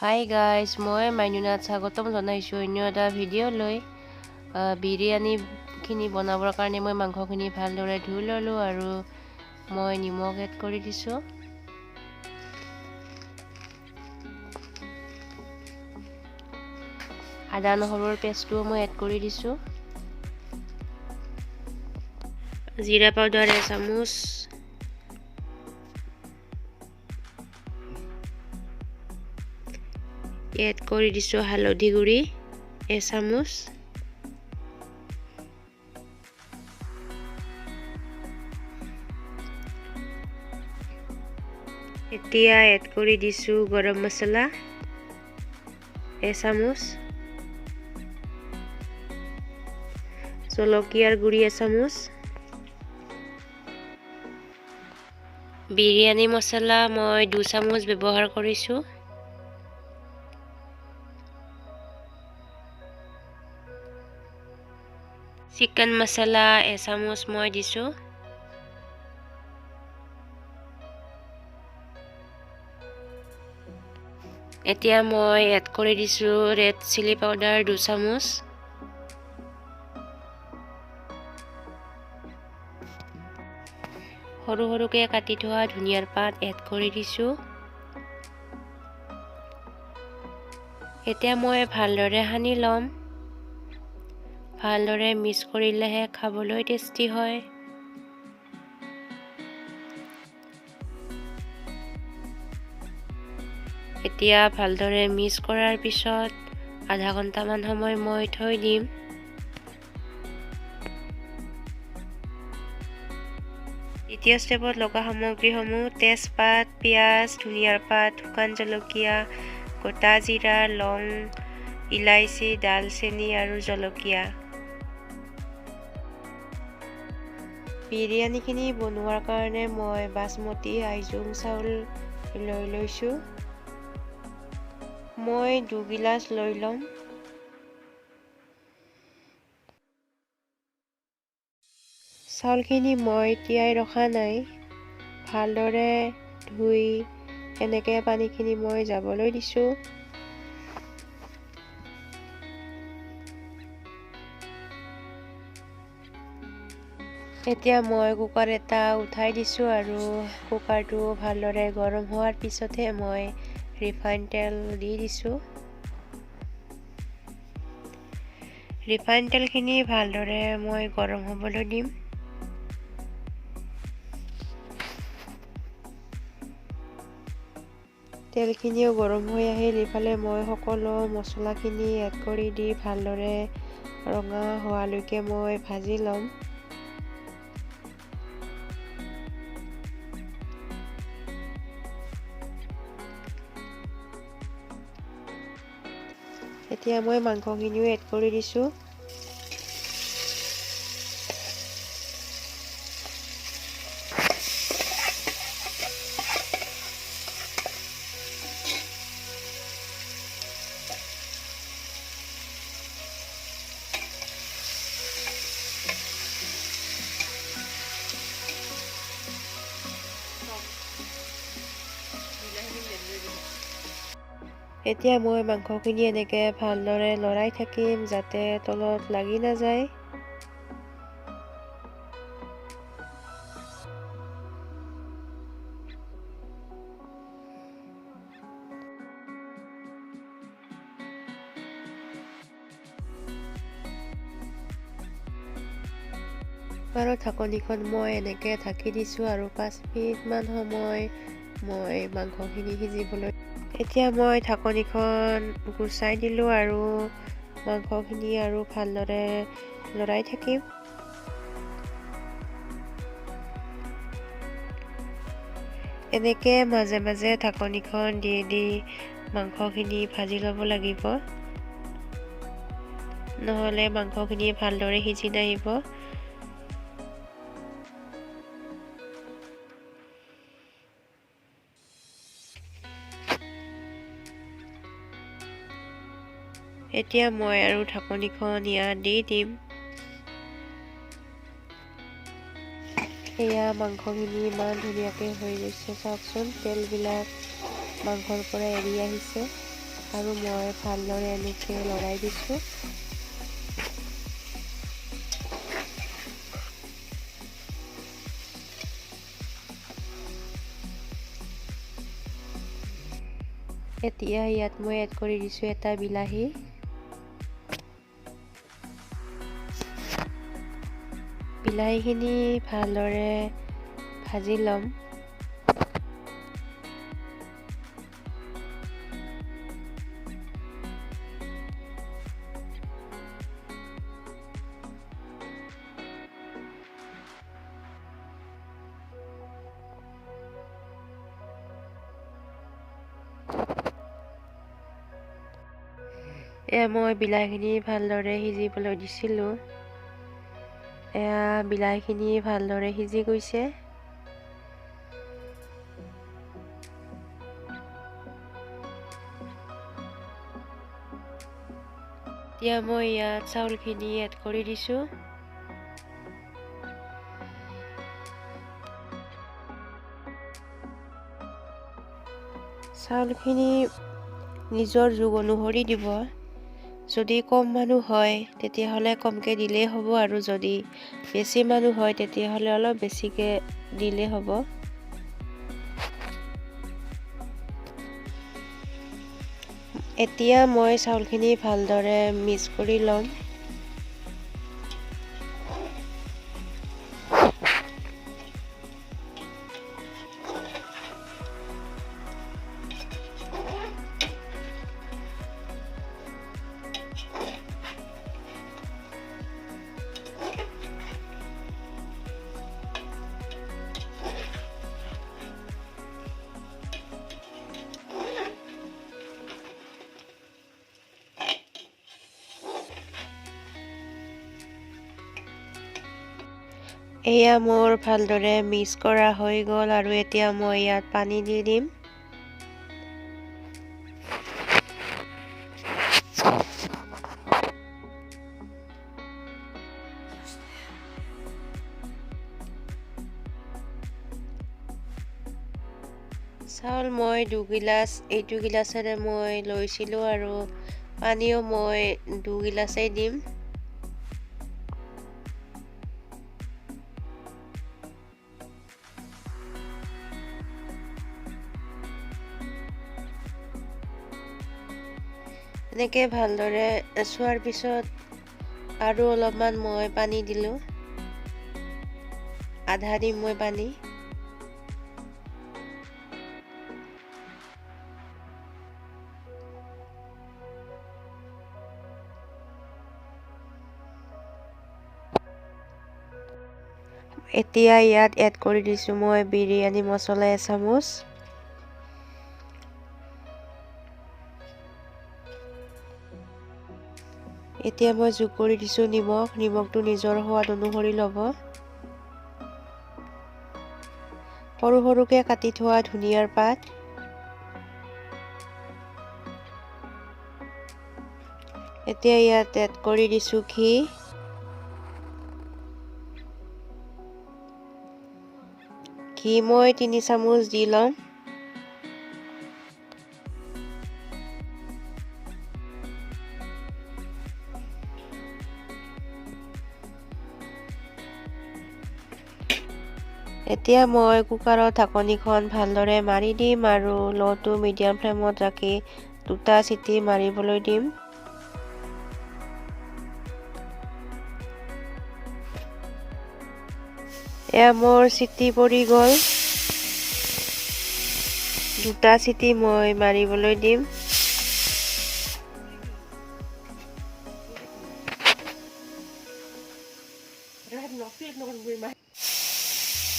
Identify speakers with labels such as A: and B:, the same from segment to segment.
A: Hi guys, মই মাইনু নাথ স্বাগতম জনাইছো অন্য এটা ভিডিঅ' লৈ বিৰিয়ানী খিনি বনাবৰ কাৰণে মই মাংসখিনি ভালদৰে ধুই ললো আৰু মই নিমখ এড কৰি দিছো। আদা নহৰুৰ পেষ্টটো মই এড কৰি দিছো। জিৰা পাউডাৰ 1 চামুচ, এড কৰি দিছো হালধি গুড়ি 1 চামুচ, এতিয়া এড কৰি দিছো গৰম মছলা 1 চামুচ, জলকীয়াৰ গুড়ি 1 চামুচ, বিৰিয়ানী মছলা মই 2 চামুচ ব্যৱহাৰ কৰিছো। চিকেন মছলা 1 চামুচ মই দিছো। এতিয়া মই এড কৰি দিছো ৰেড চিলি পাউডাৰ 2 চামুচ, সৰু সৰুকে কাটি থোৱা ধনিয়াৰ পাত এড কৰি দিছো। এতিয়া মই ভালদৰে সানি লম। ভালদৰে মিক্স কৰিলেহে খাবলৈ টেষ্টি হয়। এতিয়া ভালদৰে মিক্স কৰাৰ পিছত আধা ঘণ্টামান সময় মই থৈ দিম। দ্বিতীয় ষ্টেপত লগা সামগ্ৰীসমূহ তেজপাত, পিঁয়াজ, ধনিয়াৰ পাত, শুকান জলকীয়া, গোটা জিৰা, লং, ইলাইচি, দালচেনি আৰু জলকীয়া। বিৰিয়ানীখিনি বনোৱাৰ কাৰণে মই বাসমতি আইজোং চাউল লৈ লৈছোঁ। মই 2 গিলাচ লৈ ল'ম। চাউলখিনি মই তিয়াই ৰখা নাই, ভালদৰে ধুই এনেকৈ পানীখিনি মই যাবলৈ দিছোঁ। এতিয়া মই কুকাৰ এটা উঠাই দিছোঁ আৰু কুকাৰটো ভালদৰে গৰম হোৱাৰ পিছতহে মই ৰিফাইন তেল দি দিছোঁ। ৰিফাইন তেলখিনি ভালদৰে মই গৰম হ'বলৈ দিম। তেলখিনিও গৰম হৈ আহিল। ইফালে মই সকলো মছলাখিনি এড কৰি দি ভালদৰে ৰঙা হোৱালৈকে মই ভাজি ল'ম। এতিয়া মই মাংসখিনিও এড কৰি দিছোঁ। এতিয়া মই মাংসখিনি এনেকৈ ভালদৰে লৰাই থাকিম যাতে তলত লাগি নাযায়। আৰু ঢাকনিখন মই এনেকৈ ঢাকি দিছোঁ আৰু 5 মিনিটমান সময় মই মাংসখিনি সিজিবলৈ। এতিয়া মই ঢাকনিখন গুচাই দিলোঁ আৰু মাংসখিনি আৰু ভালদৰে লৰাই থাকিম। এনেকৈ মাজে মাজে ঢাকনিখন দি দি মাংসখিনি ভাজি ল'ব লাগিব, নহ'লে মাংসখিনি ভালদৰে সিজি নাহিব। এতিয়া মই আৰু ঢাকনিখন ইয়াত দি দিম। এয়া মাংসখিনি ইমান ধুনীয়াকৈ হৈ গৈছে, চাওকচোন তেলবিলাক মাংসৰ পৰা এৰি আহিছে। আৰু মই ভালদৰে এনেকৈ লৰাই দিছোঁ। এতিয়া ইয়াত মই এড কৰি দিছোঁ এটা বিলাহী। বিলাহীখিনি ভালদৰে ভাজি ল'ম। মই বিলাহীখিনি ভালদৰে সিজিবলৈ দিছিলোঁ। বিলাহীখিনি ভালদৰে সিজি গৈছে। এতিয়া মই ইয়াত চাউলখিনি এড কৰি দিছোঁ। চাউলখিনি নিজৰ জোখ অনুসৰি দিব। যদি কম মানুহ হয় তেতিয়াহ'লে কমকৈ দিলেই হ'ব, আৰু যদি বেছি মানুহ হয় তেতিয়াহ'লে অলপ বেছিকৈ দিলেই হ'ব। এতিয়া মই চাউলখিনি ভালদৰে মিক্স কৰি ল'ম। এয়া মোৰ ভালদৰে মিক্স কৰা হৈ গ'ল, আৰু এতিয়া মই ইয়াত পানী দি দিম। চাউল মই 2 গিলাচ, এইটো গিলাচেৰে মই লৈছিলোঁ, আৰু পানীও মই 2 গিলাচেই দিম। এনেকৈ ভালদৰে চোৱাৰ পিছত আৰু অলপমান মই পানী দিলোঁ। আধা দিম মই পানী। এতিয়া ইয়াত এড কৰি দিছোঁ মই বিৰিয়ানী মছলা এচামুচ। এতিয়া মই যোগ কৰি দিছোঁ নিমখ। নিমখটো নিজৰ সোৱাদ অনুসৰি ল'ব। সৰু সৰুকৈ কাটি থোৱা ধনিয়াৰ পাত, এতিয়া ইয়াত এড কৰি দিছোঁ ঘি। ঘি মই 3 চামুচ দি ল'ম। এতিয়া মই কুকাৰৰ ঢাকনিখন ভালদৰে মাৰি দিম, আৰু ল' টু মিডিয়াম ফ্লেমত ৰাখি 2টা চিটি মাৰিবলৈ দিম। এয়া মোৰ চিটি পৰি গ'ল। 2টা চিটি মই মাৰিবলৈ দিম।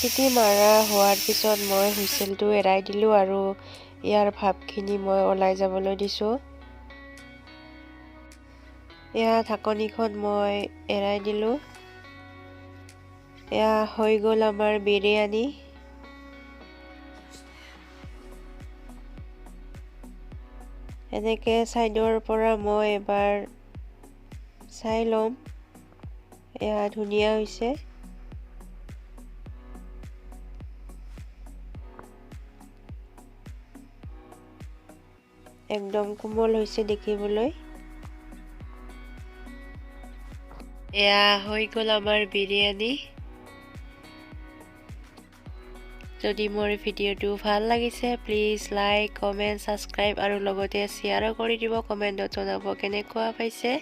A: চিটি মাৰা হোৱাৰ পিছত মই হুইচেলটো এৰাই দিলোঁ, আৰু ইয়াৰ ভাপখিনি মই ওলাই যাবলৈ দিছোঁ। এয়া ঢাকনিখন মই এৰাই দিলোঁ। এয়া হৈ গ'ল আমাৰ বিৰিয়ানী। এনেকৈ ছাইডৰ পৰা মই এবাৰ চাই ল'ম। এয়া ধুনীয়া হৈছে। একদম কোমল হৈছে দেখিবলৈ এয়া হৈ গ'ল আমাৰ বিৰিয়ানী যদি মোৰ ভিডিঅ'টো ভাল লাগিছে প্লিজ লাইক কমেন্ট সাবস্ক্ৰাইব আৰু লগতে শ্বেয়াৰো কৰি দিব কমেন্টত জনাব কেনেকুৱা পাইছে